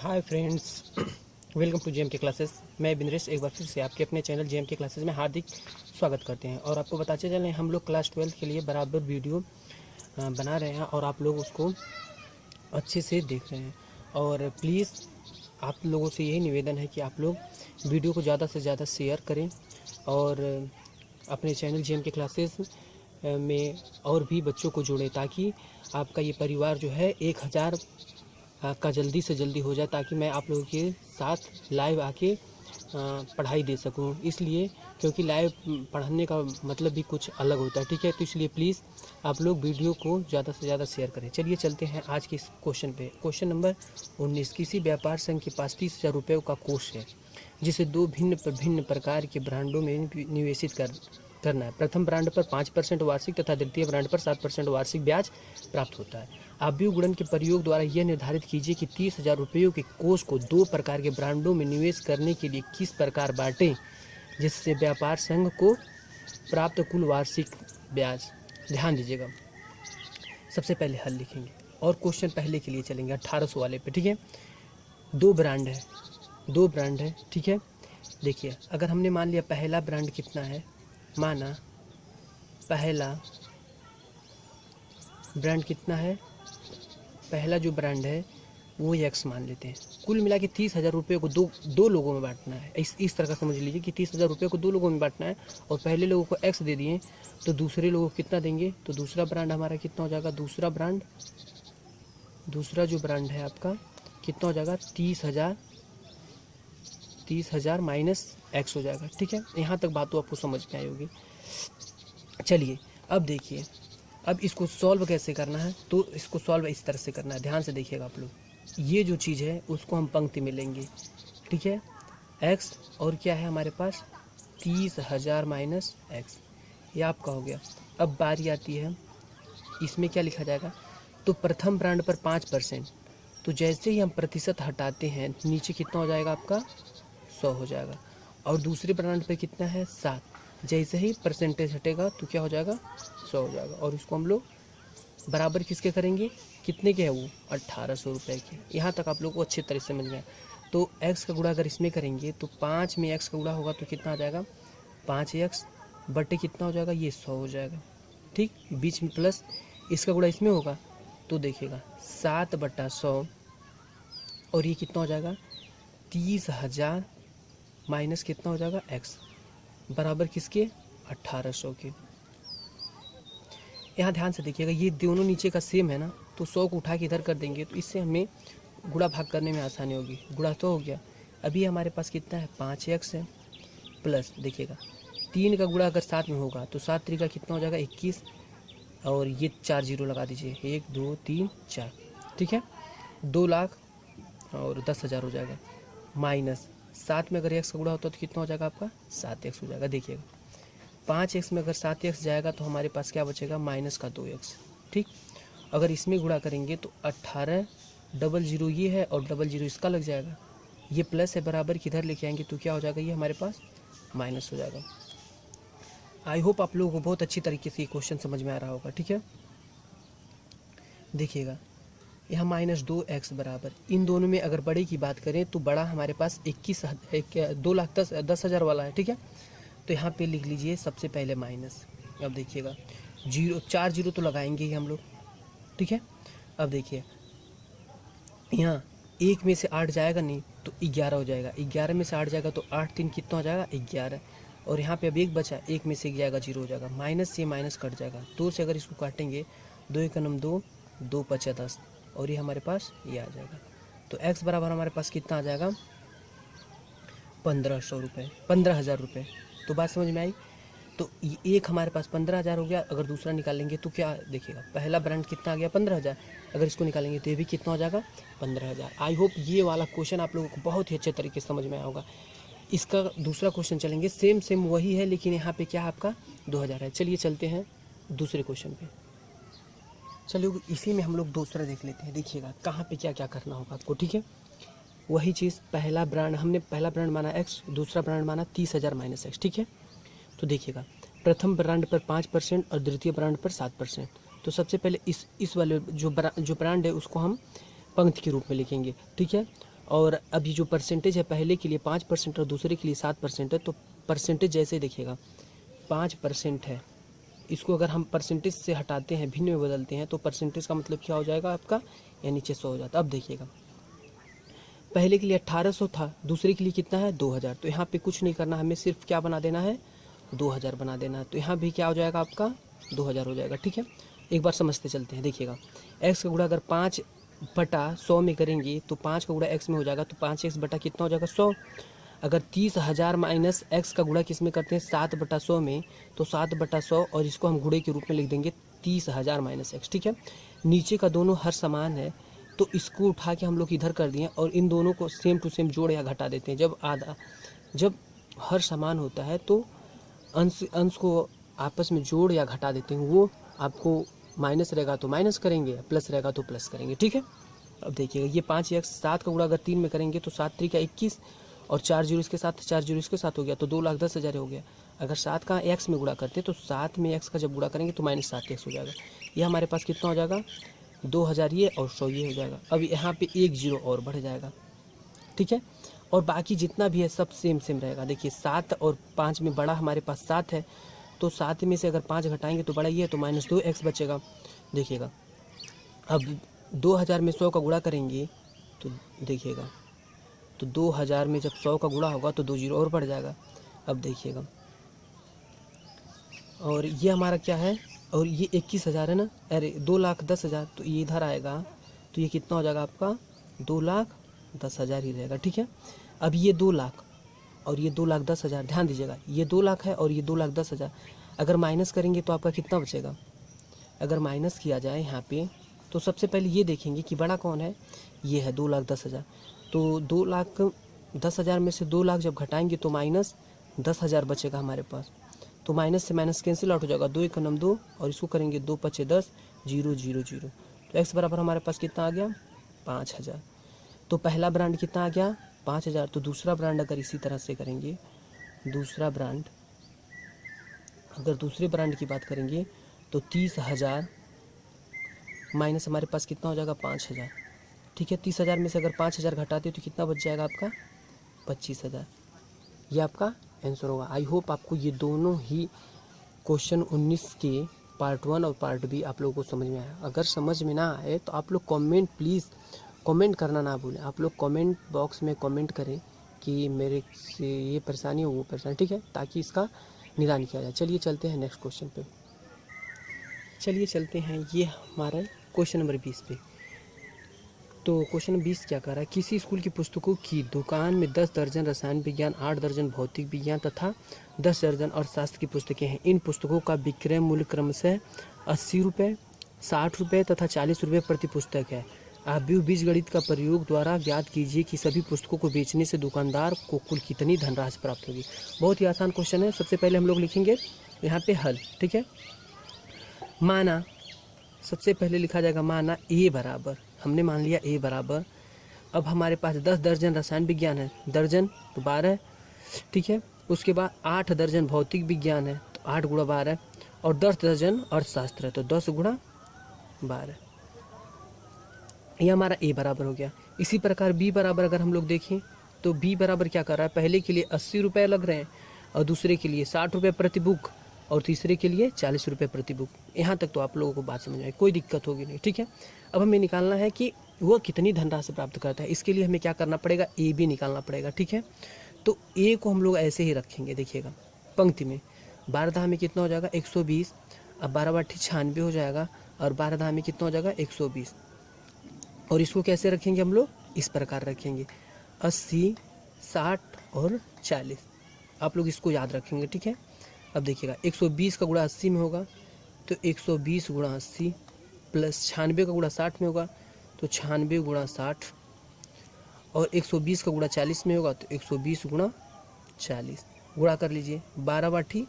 Hi friends, welcome to JM के classes. मैं बिंद्रेश एक बार फिर से आपके अपने चैनल जेएम के क्लासेस में हार्दिक स्वागत करते हैं। और आपको बताते चलें, हम लोग क्लास 12 के लिए बराबर वीडियो बना रहे हैं और आप लोग उसको अच्छे से देख रहे हैं। और प्लीज़ आप लोगों से यही निवेदन है कि आप लोग वीडियो को ज़्यादा से ज़्यादा शेयर करें और अपने चैनल जेएम के क्लासेस में और भी बच्चों को जोड़ें, ताकि आपका ये परिवार जो है 1000 का जल्दी से जल्दी हो जाए, ताकि मैं आप लोगों के साथ लाइव आके पढ़ाई दे सकूं। इसलिए क्योंकि लाइव पढ़ाने का मतलब भी कुछ अलग होता है, ठीक है। तो इसलिए प्लीज़ आप लोग वीडियो को ज़्यादा से ज़्यादा शेयर करें। चलिए चलते हैं आज के इस क्वेश्चन पे। Question number 19। किसी व्यापार संघ के पास 30,000 रुपये का कोष है, जिसे दो भिन्न प्रकार के ब्रांडों में निवेशित करना है। प्रथम ब्रांड पर 5% वार्षिक तथा द्वितीय ब्रांड पर 7% वार्षिक ब्याज प्राप्त होता है। आव्यूह गुणन के प्रयोग द्वारा यह निर्धारित कीजिए कि 30,000 रुपयों के कोष को दो प्रकार के ब्रांडों में निवेश करने के लिए किस प्रकार बांटें, जिससे व्यापार संघ को प्राप्त कुल वार्षिक ब्याज। ध्यान दीजिएगा, सबसे पहले हल लिखेंगे और क्वेश्चन पहले के लिए चलेंगे 1800 वाले पे, ठीक है। दो ब्रांड है, ठीक है। देखिए, अगर हमने मान लिया पहला ब्रांड कितना है, माना पहला ब्रांड कितना है, पहला जो ब्रांड है वो एक्स मान लेते हैं। कुल मिला के 30,000 रुपये को दो लोगों में बांटना है। इस तरह का समझ लीजिए कि 30,000 रुपये को दो लोगों में बांटना है और पहले लोगों को एक्स दे दिए तो दूसरे लोगों को कितना देंगे। तो दूसरा ब्रांड हमारा कितना हो जाएगा, दूसरा जो ब्रांड है आपका कितना हो जाएगा, 30,000 माइनस एक्स हो जाएगा, ठीक है। यहाँ तक बात तो आपको समझ में आई होगी। चलिए अब देखिए, अब इसको सॉल्व कैसे करना है। तो इसको सॉल्व इस तरह से करना है, ध्यान से देखिएगा आप लोग। ये जो चीज़ है उसको हम पंक्ति में लेंगे, ठीक है। एक्स और क्या है हमारे पास, 30,000 माइनस एक्स, ये आपका हो गया। अब बारी आती है, इसमें क्या लिखा जाएगा। तो प्रथम ब्रांड पर 5%, तो जैसे ही हम प्रतिशत हटाते हैं नीचे कितना हो जाएगा आपका, 100 हो जाएगा। और दूसरे ब्रांड पे कितना है, 7, जैसे ही परसेंटेज हटेगा तो क्या हो जाएगा, 100 हो जाएगा। और इसको हम लोग बराबर किसके करेंगे, कितने के है वो, 1800 रुपये के। यहाँ तक आप लोग को अच्छी तरह से समझ में आया। तो x का गुणा अगर इसमें करेंगे तो 5 में x का गुणा होगा तो कितना आ जाएगा, 5x बटे कितना हो जाएगा, ये 100 हो जाएगा, ठीक। बीच में प्लस इसका गुणा इसमें होगा तो देखिएगा 7/100 और ये कितना हो जाएगा, 30,000 माइनस कितना हो जाएगा x, बराबर किसके, 1800 के। यहाँ ध्यान से देखिएगा, ये दोनों नीचे का सेम है ना, तो 100 को उठा के इधर कर देंगे तो इससे हमें गुणा भाग करने में आसानी होगी। गुणा तो हो गया। अभी हमारे पास कितना है, 5x है, प्लस देखिएगा 3 का गुणा अगर 7 में होगा तो 7 3 का कितना हो जाएगा, 21, और ये 4 जीरो लगा दीजिए, 1 2 3 4, ठीक है। 2,10,000 हो जाएगा। माइनस 7 में अगर x का गुणा होता तो कितना हो जाएगा आपका, 7x हो जाएगा। देखिएगा 5x में अगर 7x जाएगा तो हमारे पास क्या बचेगा, माइनस का 2x, ठीक। अगर इसमें गुणा करेंगे तो 18 00 ये है और 00 इसका लग जाएगा, ये प्लस है, बराबर किधर लेके आएंगे तो क्या हो जाएगा, ये हमारे पास माइनस हो जाएगा। आई होप आप लोगों को बहुत अच्छी तरीके से ये क्वेश्चन समझ में आ रहा होगा, ठीक है। देखिएगा यहाँ -2x बराबर, इन दोनों में अगर बड़े की बात करें तो बड़ा हमारे पास 2,10,000 वाला है, ठीक है। तो यहाँ पे लिख लीजिए सबसे पहले माइनस। अब देखिएगा 4 जीरो तो लगाएंगे ही हम लोग, ठीक है। अब देखिए यहाँ 1 में से 8 जाएगा नहीं तो 11 हो जाएगा, 11 में से 8 जाएगा तो 8 3 कितना हो जाएगा, 11। और यहाँ पे अब 1 बचा, 1 में से 1 जाएगा, 0 हो जाएगा। माइनस से माइनस कट जाएगा, 2 से अगर इसको काटेंगे 2 1 2 2 5 10, और ये हमारे पास ये आ जाएगा। तो x बराबर हमारे पास कितना आ जाएगा, 15,000 रुपये। तो बात समझ में आई। तो ये एक हमारे पास 15,000 हो गया। अगर दूसरा निकालेंगे तो क्या देखिएगा, पहला ब्रांड कितना आ गया, 15,000। अगर इसको निकालेंगे तो ये भी कितना हो जाएगा, 15,000। आई होप ये वाला क्वेश्चन आप लोगों को बहुत ही अच्छे तरीके से समझ में आया होगा। इसका दूसरा क्वेश्चन चलेंगे, सेम वही है लेकिन यहाँ पे क्या आपका 2,000 है। चलिए चलते हैं दूसरे क्वेश्चन पे। चलिए इसी में हम लोग दूसरा देख लेते हैं। देखिएगा कहाँ पे क्या क्या करना होगा आपको, ठीक है। वही चीज़, पहला ब्रांड हमने पहला ब्रांड माना x, दूसरा ब्रांड माना 30,000 माइनस x, ठीक है। तो देखिएगा प्रथम ब्रांड पर 5% और द्वितीय ब्रांड पर 7%। तो सबसे पहले इस वाले जो ब्रांड है उसको हम पंक्ति के रूप में लिखेंगे, ठीक है। और अभी जो परसेंटेज है पहले के लिए 5% और दूसरे के लिए 7% है, तो परसेंटेज जैसे देखिएगा 5% है, इसको अगर हम परसेंटेज से हटाते हैं, भिन्न में बदलते हैं, तो परसेंटेज का मतलब क्या हो जाएगा आपका, या नीचे 100 हो जाता। अब देखिएगा पहले के लिए 1800 था, दूसरे के लिए कितना है 2000, तो यहाँ पे कुछ नहीं करना, हमें सिर्फ क्या बना देना है 2000 बना देना है, तो यहाँ भी क्या हो जाएगा आपका 2000 हो जाएगा। ठीक है, एक बार समझते चलते हैं। देखिएगा x का गुणा अगर 5/100 में करेंगे तो 5 का गुणा x में हो जाएगा, तो 5x बटा कितना हो जाएगा 100। अगर 30,000 माइनस x का गुणा किस में करते हैं 7/100 में, तो 7/100 और इसको हम गुणे के रूप में लिख देंगे 30,000 माइनस x। ठीक है, नीचे का दोनों हर समान है, तो इसको उठा के हम लोग इधर कर दिए और इन दोनों को सेम टू सेम जोड़ या घटा देते हैं। जब हर समान होता है तो अंश को आपस में जोड़ या घटा देते हैं, वो आपको माइनस रहेगा तो माइनस करेंगे, प्लस रहेगा तो प्लस करेंगे। ठीक है, अब देखिएगा ये 5x 7 का गुणा अगर 3 में करेंगे तो 7 3 का 21 और 4 जीरो इसके साथ 4 जीरो इसके साथ हो गया, तो 2,10,000 हो गया। अगर 7 का x में गुणा करते तो 7 में x का जब गुणा करेंगे तो -7x हो जाएगा। ये हमारे पास कितना हो जाएगा 2000 ये और 100 ये हो जाएगा। अब यहाँ पे 1 जीरो और बढ़ जाएगा। ठीक है, और बाकी जितना भी है सब सेम सेम रहेगा। देखिए 7 और 5 में बड़ा हमारे पास 7 है, तो 7 में से अगर 5 घटाएंगे तो बड़ा ये है, तो -2x बचेगा। देखिएगा अब 2000 में 100 का गुणा करेंगे तो देखिएगा, तो 2000 में जब 100 का गुणा होगा तो 2 जीरो और बढ़ जाएगा। अब देखिएगा, और ये हमारा क्या है, और ये 21,000 है ना, अरे 2,10,000, तो ये इधर आएगा, तो ये कितना हो जाएगा आपका 2,10,000 ही रहेगा। ठीक है, अब ये 2 लाख और ये 2,10,000, ध्यान दीजिएगा ये 2 लाख है और ये 2,10,000, अगर माइनस करेंगे तो आपका कितना बचेगा। अगर माइनस किया जाए यहाँ पे तो सबसे पहले ये देखेंगे कि बड़ा कौन है, ये है 2,10,000, तो 2,10,000 में से 2 लाख जब घटाएंगे तो -10,000 बचेगा हमारे पास, तो माइनस से माइनस कैंसिल आउट हो जाएगा, 2 × 9 2 और इसको करेंगे 2 × 5 = 10 0 0 0, तो x बराबर हमारे पास कितना आ गया 5,000। तो पहला ब्रांड कितना आ गया 5,000, तो दूसरा ब्रांड अगर इसी तरह से करेंगे, दूसरा ब्रांड अगर दूसरे ब्रांड की बात करेंगे तो 30,000 माइनस हमारे पास कितना हो जाएगा 5,000। ठीक है, 30,000 में से अगर 5,000 घटाते तो कितना बच जाएगा आपका 25,000। ये आपका आंसर होगा। आई होप आपको ये दोनों ही क्वेश्चन 19 के पार्ट 1 और पार्ट बी आप लोगों को समझ में आया। अगर समझ में ना आए तो आप लोग कमेंट प्लीज़ कमेंट करना ना भूलें, आप लोग कमेंट बॉक्स में कमेंट करें कि मेरे से ये परेशानी हो वो परेशानी। ठीक है, ताकि इसका निदान किया जाए। चलिए चलते हैं नेक्स्ट क्वेश्चन पे। चलिए चलते हैं ये हमारा क्वेश्चन नंबर 20 पे। तो क्वेश्चन 20 क्या कर रहा है, किसी स्कूल की पुस्तकों की दुकान में 10 दर्जन रसायन विज्ञान, 8 दर्जन भौतिक विज्ञान तथा 10 दर्जन अर्थशास्त्र की पुस्तकें हैं। इन पुस्तकों का विक्रय मूल्य क्रमशः 80 रुपये, 60 रुपये तथा 40 रुपये प्रति पुस्तक है। आप बीजगणित का प्रयोग द्वारा ज्ञात कीजिए कि सभी पुस्तकों को बेचने से दुकानदार को कुल कितनी धनराशि प्राप्त होगी। बहुत ही आसान क्वेश्चन है। सबसे पहले हम लोग लिखेंगे यहाँ पे हल। ठीक है, माना सबसे पहले लिखा जाएगा माना ए बराबर, हमने मान लिया ए बराबर, अब हमारे पास 10 दर्जन रसायन विज्ञान है, दर्जन तो 12, ठीक है, उसके बाद 8 दर्जन भौतिक विज्ञान है तो 8 × 12 और 10 दर्जन अर्थशास्त्र है तो 10 × 12, ये हमारा ए बराबर हो गया। इसी प्रकार बी बराबर अगर हम लोग देखें तो बी बराबर क्या कर रहा है, पहले के लिए 80 रुपये लग रहे हैं और दूसरे के लिए 60 रुपये प्रति बुक और तीसरे के लिए 40 रुपये प्रति बुक। यहाँ तक तो आप लोगों को बात समझ में आई, कोई दिक्कत होगी नहीं। ठीक है, अब हमें निकालना है कि वो कितनी धनराशि प्राप्त करता है। इसके लिए हमें क्या करना पड़ेगा, ए बी निकालना पड़ेगा। ठीक है, तो ए को हम लोग ऐसे ही रखेंगे। देखिएगा पंक्ति में 12 में कितना हो जाएगा 120, अब 12 × 8 = 96 हो जाएगा और 12 में कितना हो जाएगा 120, और इसको कैसे रखेंगे हम लोग, इस प्रकार रखेंगे 80, 60 और 40। आप लोग इसको याद रखेंगे। ठीक है, अब देखिएगा 120 का गुणा 80 में होगा तो 120 × 80 प्लस 96 का गुणा 60 में होगा तो 96 × 60 और 120 का गुणा 40 में होगा तो 120 × 40। गुणा कर लीजिए, 12 × 8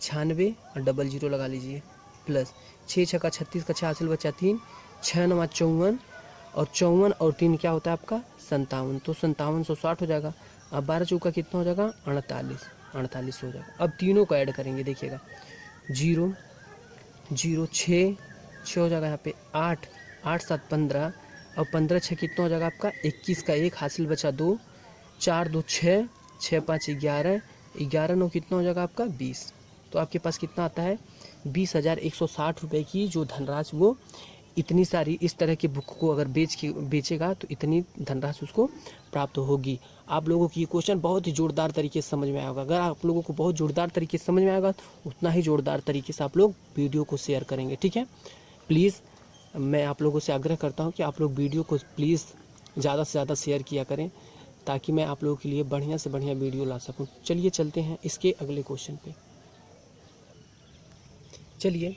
= 96 और डबल जीरो लगा लीजिए प्लस 6 × 6 = 36 का 6 हासिल बचा 3, 6 × 9 = 54 और 54 और 3 क्या होता है आपका 57, तो 5760 हो जाएगा। अब 12 चौका कितना हो जाएगा 48 हो जाएगा। अब तीनों को ऐड करेंगे, देखिएगा 0 0 6 हो जाएगा यहाँ पे 8 8 7 15 और 15 6 कितना हो जाएगा आपका 21 का 1 हासिल बचा 2, 4 2 6, 6 5 11, 11 9 कितना हो जाएगा आपका 20। तो आपके पास कितना आता है 20,160 रुपये की जो धनराशि वो इतनी सारी इस तरह की बुक को अगर बेचेगा तो इतनी धनराशि उसको प्राप्त होगी। आप लोगों की ये क्वेश्चन बहुत ही जोरदार तरीके से समझ में आएगा। अगर आप लोगों को बहुत जोरदार तरीके से समझ में आएगा तो उतना ही जोरदार तरीके से आप लोग वीडियो को शेयर करेंगे, ठीक है। प्लीज़ मैं आप लोगों से आग्रह करता हूँ कि आप लोग वीडियो को प्लीज़ ज़्यादा से ज़्यादा शेयर किया करें ताकि मैं आप लोगों के लिए बढ़िया से बढ़िया वीडियो ला सकूँ। चलिए चलते हैं इसके अगले क्वेश्चन पे। चलिए,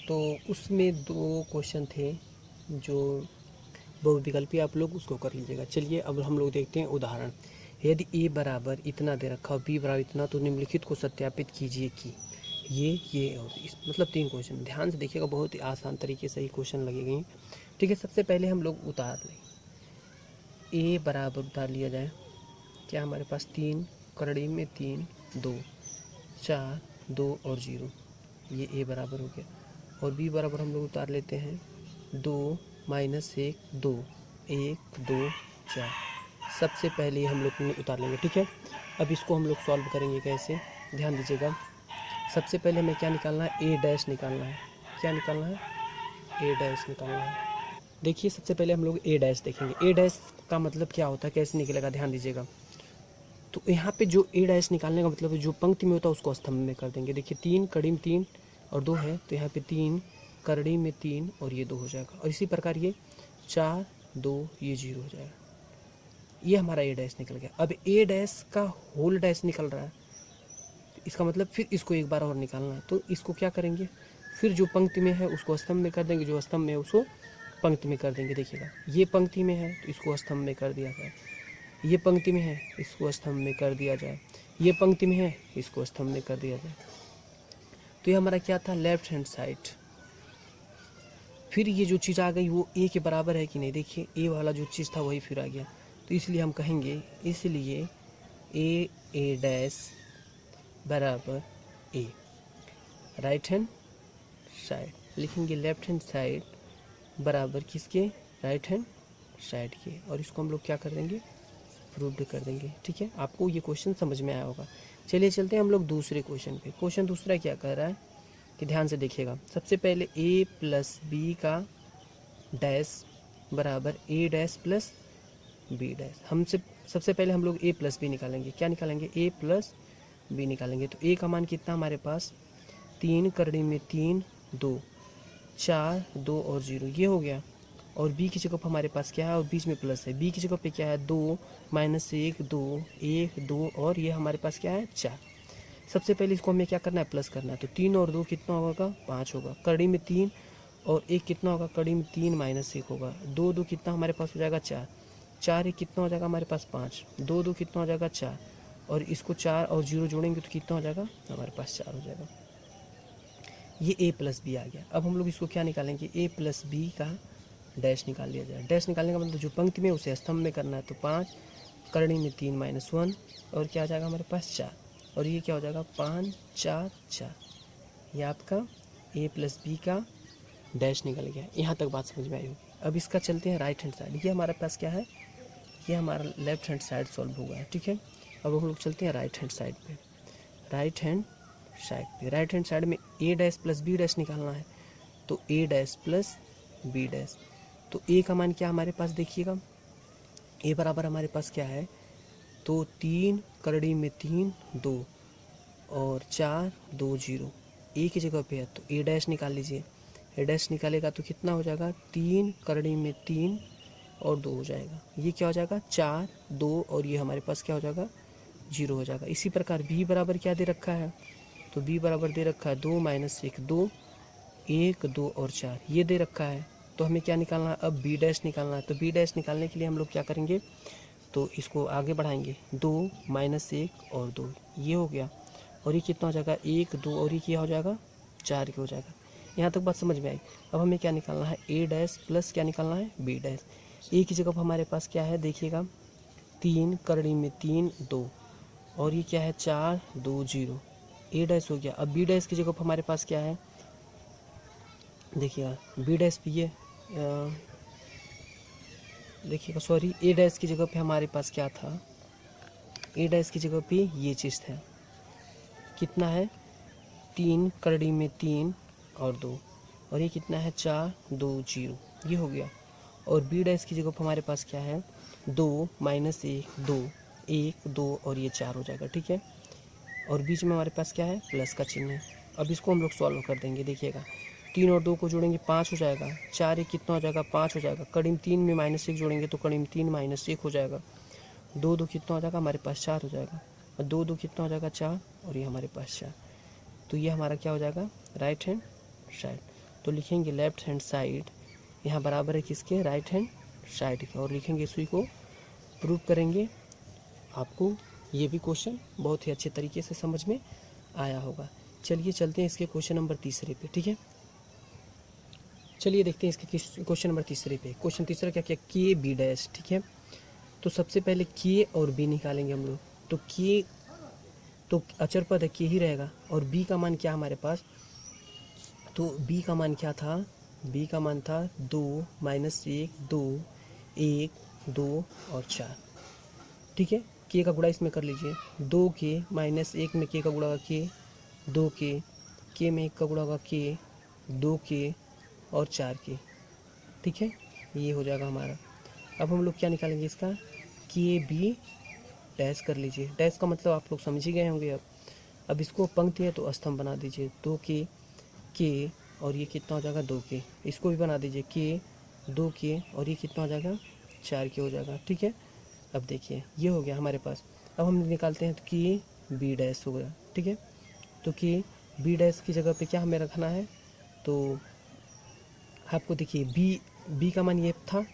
तो उसमें 2 क्वेश्चन थे जो बहुविकल्पी, आप लोग उसको कर लीजिएगा। चलिए अब हम लोग देखते हैं उदाहरण। यदि ए बराबर इतना दे रखा हो बी बराबर इतना तो निम्नलिखित को सत्यापित कीजिए कि ये और इस मतलब 3 क्वेश्चन ध्यान से देखिएगा, बहुत ही आसान तरीके से ये क्वेश्चन लगेंगे, ठीक है। सबसे पहले हम लोग उतार लें, ए बराबर उतार लिया जाए, क्या हमारे पास 3 करड़ी में 3 2 4 2 और 0, ये ए बराबर हो गया। और बी बराबर हम लोग उतार लेते हैं 2 -1 2 1 2 4। सबसे पहले हम लोग उतार लेंगे, ठीक है। अब इसको हम लोग सॉल्व करेंगे कैसे, ध्यान दीजिएगा। सबसे पहले हमें क्या निकालना है, ए डैश निकालना है। क्या निकालना है, ए डैश निकालना है। देखिए सबसे पहले हम लोग ए डैश देखेंगे। ए डैश का मतलब क्या होता है, कैसे निकलेगा, ध्यान दीजिएगा। तो यहाँ पे जो ए डैश निकालने का मतलब है जो पंक्ति में होता है उसको स्तंभ में कर देंगे। देखिए 3 कड़ी में 3 और 2 है तो यहाँ पे 3 करड़ी में 3 और ये 2 हो जाएगा। और इसी प्रकार ये 4 2 ये 0 हो जाएगा। ये हमारा ए डैश निकल गया। अब ए डैश का होल डैश निकल रहा है, इसका मतलब फिर इसको एक बार और निकालना है। तो इसको क्या करेंगे, फिर जो पंक्ति में है उसको स्तंभ में कर देंगे, जो स्तंभ में है उसको पंक्ति में कर देंगे। देखिएगा ये पंक्ति में है तो इसको स्तंभ में कर दिया जाए, ये पंक्ति में है इसको स्तंभ में कर दिया जाए, ये पंक्ति में है इसको स्तंभ में कर दिया जाए। तो ये हमारा क्या था, लेफ्ट हैंड साइड। फिर ये जो चीज़ आ गई वो ए के बराबर है कि नहीं, देखिए ए वाला जो चीज़ था वही फिर आ गया। तो इसलिए हम कहेंगे, इसलिए ए डैश बराबर ए। राइट हैंड साइड लिखेंगे, लेफ्ट हैंड साइड बराबर किसके, राइट हैंड साइड के। और इसको हम लोग क्या कर देंगे, प्रूव्ड कर देंगे, ठीक है। आपको ये क्वेश्चन समझ में आया होगा। चलिए चलते हैं हम लोग दूसरे क्वेश्चन पे। क्वेश्चन दूसरा क्या कह रहा है कि ध्यान से देखिएगा। सबसे पहले ए प्लस बी का डैश बराबर ए डैश प्लस बी डैश। हमसे सबसे पहले हम लोग ए प्लस बी निकालेंगे। क्या निकालेंगे, ए प्लस बी निकालेंगे। तो ए का मान कितना हमारे पास 3 करड़ी में 3 2 4 2 और 0 ये हो गया। और बी की जगह पर हमारे पास क्या है, और बीच में प्लस है, बी की जगह पे क्या है 2 -1 2 1 2 और ये हमारे पास क्या है 4। सबसे पहले इसको हमें क्या करना है, प्लस करना है। तो 3 और 2 कितना होगा, 5 होगा। कड़ी में 3 और 1 कितना होगा, कड़ी में 3 -1 होगा। 2 2 कितना हमारे पास हो जाएगा 4, 4 1 कितना हो जाएगा हमारे पास 5, 2 2 कितना हो जाएगा 4। और इसको 4 और 0 जोड़ेंगे तो कितना हो जाएगा हमारे पास 4 हो जाएगा। ये ए प्लस बी आ गया। अब हम लोग इसको क्या निकालेंगे, ए प्लस बी का डैश निकाल लिया जाए। डैश निकालने का मतलब जो पंक्ति में उसे स्तंभ में करना है। तो 5 करणी में 3 -1 और क्या आ जाएगा हमारे पास 4। और ये क्या हो जाएगा 5 4 4। ये आपका ए प्लस बी का डैश निकल गया। यहाँ तक बात समझ में आई होगी। अब इसका चलते हैं राइट हैंड साइड। ये हमारे पास क्या है, ये हमारा लेफ्ट हैंड साइड सॉल्व हो गया, ठीक है। अब हम लोग चलते हैं राइट हैंड साइड पे। राइट हैंड साइड पे, राइट हैंड साइड में ए डैश प्लस बी डैश निकालना है। तो ए डैश प्लस बी डैश। तो ए का मान क्या हमारे पास, देखिएगा ए बराबर हमारे पास क्या है, तो 3 करड़ी में 3 2 और 4 2 0 ए की जगह पे है तो ए डैश निकाल लीजिए। ए डैश निकालेगा तो कितना हो जाएगा, 3 करड़ी में 3 और 2 हो जाएगा। ये क्या हो जाएगा 4 2 और ये हमारे पास क्या हो जाएगा 0 हो जाएगा। इसी प्रकार बी बराबर क्या दे रखा है, तो बी बराबर दे रखा है 2 -1 2 1 2 और 4 ये दे रखा है। तो हमें क्या निकालना है, अब बी डैश निकालना है। तो बी डैश निकालने के लिए हम लोग क्या करेंगे, तो इसको आगे बढ़ाएंगे 2 -1 और 2 ये हो गया। और ये कितना हो जाएगा 1 2 और ये क्या हो जाएगा 4 हो जाएगा। यहाँ तक बात समझ में आई। अब हमें क्या निकालना है, ए डैश प्लस क्या निकालना है बी डैश। ए की जगह पर हमारे पास क्या है, देखिएगा 3 करड़ी में 3 2 और ये क्या है 4 2 0 ए डैश हो गया। अब बी डैश की जगह पर हमारे पास क्या है, देखिएगा बी डैश पे ये देखिएगा, सॉरी, ए डैश की जगह पे हमारे पास क्या था, ए डैश की जगह पे ये चीज़ था, कितना है 3 करड़ी में 3 और 2, और ये कितना है 4 2 0, ये हो गया। और बी डैश की जगह पर हमारे पास क्या है 2 माइनस 1 2 1 2 और ये 4 हो जाएगा, ठीक है। और बीच में हमारे पास क्या है प्लस का चिन्ह है। अब इसको हम लोग सॉल्व कर देंगे, देखिएगा 3 और 2 को जोड़ेंगे 5 हो जाएगा, 4 1 कितना हो जाएगा 5 हो जाएगा, कड़ी में 3 में माइनस 1 जोड़ेंगे तो कड़ी में 3 माइनस 1 हो जाएगा, 2 2 कितना हो जाएगा हमारे पास 4 हो जाएगा, और 2 2 कितना हो जाएगा 4, और ये हमारे पास 4। तो ये हमारा क्या हो जाएगा राइट हैंड साइड। तो लिखेंगे लेफ्ट हैंड साइड यहाँ बराबर है किसके, राइट हैंड साइड के, और लिखेंगे इसी को प्रूव करेंगे। आपको ये भी क्वेश्चन बहुत ही अच्छे तरीके से समझ में आया होगा। चलिए चलते हैं इसके क्वेश्चन नंबर 3 पे, ठीक है। चलिए देखते हैं इसके क्वेश्चन नंबर 3 पे। क्वेश्चन तीसरा क्या किया, के बी डैश, ठीक है। तो सबसे पहले के और बी निकालेंगे हम लोग। तो के तो अचर पद है, के ही रहेगा, और बी का मान क्या हमारे पास, तो बी का मान क्या था, बी का मान था 2 माइनस 1 2 1 2 और 4, ठीक है। के का गुणा इसमें कर लीजिए, 2 के माइनस 1 में के का गुणा होगा के, 2 के में 1 का गुणा होगा के, 2 के और 4 के, ठीक है। ये हो जाएगा हमारा। अब हम लोग क्या निकालेंगे इसका, के बी डैश कर लीजिए। डैश का मतलब आप लोग समझ ही गए होंगे। अब इसको पंक्ति है तो स्तंभ बना दीजिए, 2 के और ये कितना हो जाएगा 2 के, इसको भी बना दीजिए के 2 के और ये कितना हो जाएगा 4 के हो जाएगा, ठीक है। अब देखिए ये हो गया हमारे पास। अब हम निकालते हैं तो के बी डैश हो गया, ठीक है। तो के बी डैश की जगह पे क्या हमें रखना है, तो आपको देखिए बी का मान ये था,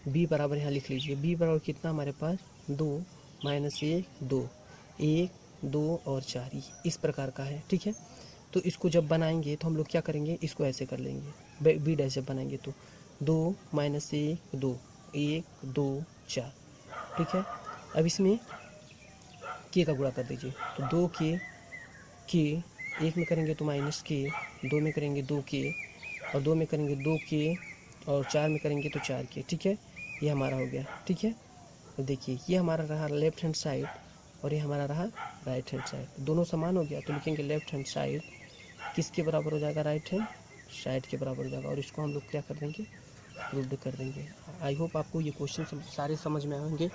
बी बराबर यहाँ लिख लीजिए, बी बराबर कितना हमारे पास 2 माइनस 1 2 1 2 और 4, इस प्रकार का है, ठीक है। तो इसको जब बनाएंगे तो हम लोग क्या करेंगे, इसको ऐसे कर लेंगे, बी डैश जब बनाएंगे तो 2 माइनस 1 2 1 2 4, ठीक है। अब इसमें के का गुणा कर दीजिए, तो 2 के 1 में करेंगे तो माइनस के, 2 में करेंगे 2 के, और 2 में करेंगे 2 के, और 4 में करेंगे तो 4 के, ठीक है। ये हमारा हो गया, ठीक है। तो देखिए ये हमारा रहा लेफ्ट हैंड साइड और ये हमारा रहा राइट हैंड साइड, दोनों समान हो गया। तो लिखेंगे लेफ्ट हैंड साइड किसके बराबर हो जाएगा, राइट हैंड साइड के बराबर हो जाएगा, और इसको हम लोग क्या कर देंगे, प्रूव कर देंगे। आई होप आपको ये क्वेश्चन सारे समझ में आएंगे।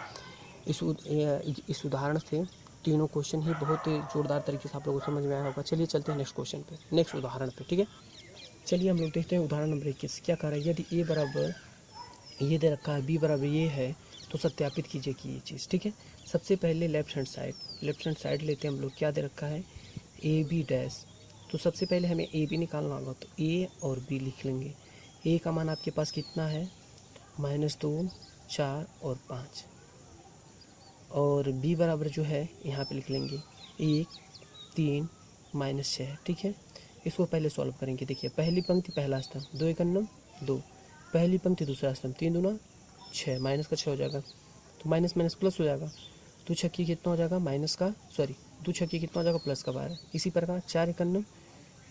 इस उदाहरण से तीनों क्वेश्चन ही बहुत जोरदार तरीके से आप लोगों को समझ में आया होगा। चलिए चलते हैं नेक्स्ट क्वेश्चन पे, नेक्स्ट उदाहरण पे, ठीक है। चलिए हम लोग देखते हैं उदाहरण नंबर 21 क्या कर रहा है। यदि ए बराबर ये दे रखा है, बी बराबर ये है, तो सत्यापित कीजिए कि ये चीज़, ठीक है। सबसे पहले लेफ्ट हैंड साइड लेते हैं हम लोग। क्या दे रखा है, ए बी डैश। तो सबसे पहले हमें ए बी निकालना होगा, तो ए और बी लिख लेंगे। ए का मान आपके पास कितना है -2 4 और 5, और बी बराबर जो है यहाँ पे लिख लेंगे 1 3 -6, ठीक है। इसको पहले सॉल्व करेंगे। देखिए पहली पंक्ति पहला स्तंभ, 2 एकन्नम 2, पहली पंक्ति दूसरा स्तंभ, 3 दूना 6, माइनस का 6 हो जाएगा, तो माइनस माइनस प्लस हो जाएगा, 2 छक्की कितना हो जाएगा दो छक्की कितना हो जाएगा प्लस का 12। इसी प्रकार 4 एकन्नम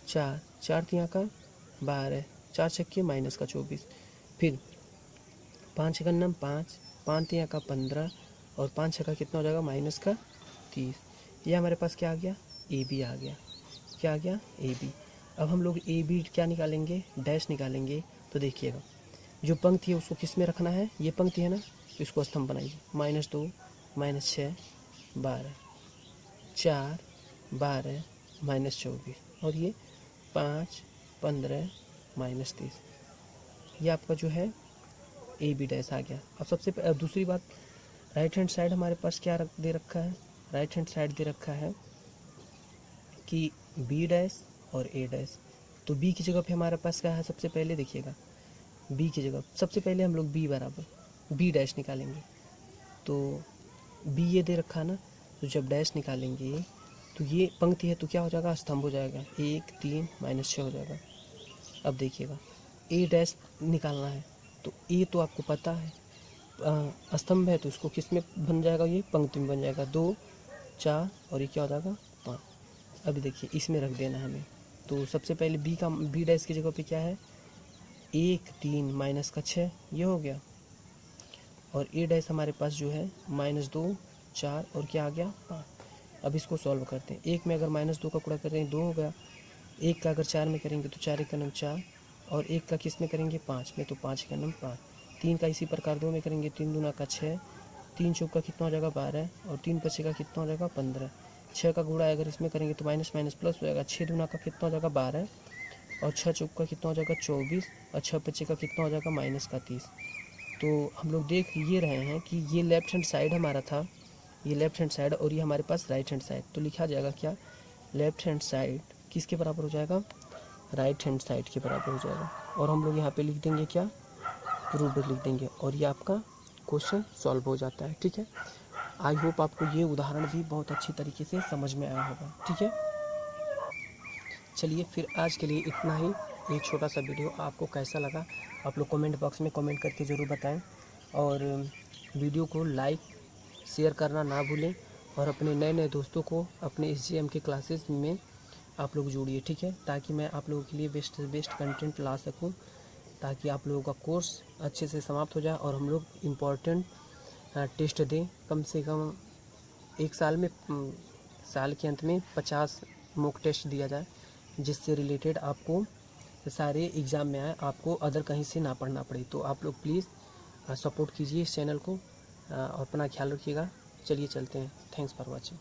4, 4 तिया का 12, 4 छक्के माइनस का 24, फिर 5 एकन्नम 5, 5 तिया का 15, और 5 छक्का कितना हो जाएगा माइनस का 30। ये हमारे पास क्या आ गया, ए बी आ गया। क्या आ गया, ए बी। अब हम लोग ए बी क्या निकालेंगे, डैश निकालेंगे। तो देखिएगा जो पंक्ति है उसको किस में रखना है, ये पंक्ति है ना, तो इसको स्तंभ बनाइए, -2 -6 12 4 12 -24, और ये 5 15 -30। ये आपका जो है ए बी डैश आ गया। अब दूसरी बात, राइट हैंड साइड हमारे पास क्या दे रखा है, राइट हैंड साइड दे रखा है कि बी डैश और ए डैश। तो बी की जगह पे हमारे पास क्या है, सबसे पहले देखिएगा बी की जगह सबसे पहले हम लोग बी बराबर बी डैश निकालेंगे। तो बी ये दे रखा है ना, तो जब डैश निकालेंगे तो ये पंक्ति है तो क्या हो जाएगा, स्तंभ हो जाएगा, 1 3 -6 हो जाएगा। अब देखिएगा ए डैश निकालना है, तो ए तो आपको पता है स्तंभ है, तो इसको किस में बन जाएगा, ये पंक्ति में बन जाएगा, 2 4 और ये क्या हो जाएगा 5। अभी देखिए इसमें रख देना है हमें। तो सबसे पहले बी डैश की जगह पे क्या है, 1 3 माइनस का 6, ये हो गया। और ए डैश हमारे पास जो है -2 4 और क्या आ गया 5। अब इसको सॉल्व करते हैं। 1 में अगर -2 का गुणा करेंगे 2 हो गया, 1 का अगर 4 में करेंगे तो 4 1 का नम 4, और 1 का किस में करेंगे 5 में तो 5 का नम 5। 3 का इसी प्रकार 2 में करेंगे 3 दूना का 6, 3 चौक का कितना हो जाएगा 12, और 3 पचे का कितना हो जाएगा 15। 6 का गुणा अगर इसमें करेंगे तो माइनस माइनस प्लस हो जाएगा, 6 दूना का कितना हो जाएगा 12, और 6 चौक का कितना हो जाएगा 24, और 6 पचे का कितना हो जाएगा -30। तो हम लोग देख ये रहे हैं कि ये लेफ्ट हैंड साइड हमारा था, ये लेफ्ट हैंड साइड, और ये हमारे पास राइट हैंड साइड। तो लिखा जाएगा क्या, लेफ्ट हैंड साइड किसके बराबर हो जाएगा, राइट हैंड साइड के बराबर हो जाएगा। और हम लोग यहाँ पे लिख देंगे क्या, प्रूव्ड लिख देंगे, और ये आपका क्वेश्चन सॉल्व हो जाता है। ठीक है, आई होप आपको ये उदाहरण भी बहुत अच्छी तरीके से समझ में आया होगा। ठीक है, चलिए फिर आज के लिए इतना ही। ये छोटा सा वीडियो आपको कैसा लगा आप लोग कमेंट बॉक्स में कमेंट करके ज़रूर बताएं, और वीडियो को लाइक शेयर करना ना भूलें, और अपने नए नए दोस्तों को अपने SGM के क्लासेस में आप लोग जोड़िए। ठीक है, ताकि मैं आप लोगों के लिए बेस्ट से बेस्ट कंटेंट ला सकूं, ताकि आप लोगों का कोर्स अच्छे से समाप्त हो जाए और हम लोग इम्पॉर्टेंट टेस्ट दें। कम से कम एक साल में, साल के अंत में 50 मॉक टेस्ट दिया जाए, जिससे रिलेटेड आपको सारे एग्ज़ाम में आए, आपको अदर कहीं से ना पढ़ना पड़े। तो आप लोग प्लीज़ सपोर्ट कीजिए इस चैनल को, और अपना ख्याल रखिएगा। चलिए चलते हैं। Thanks for watching.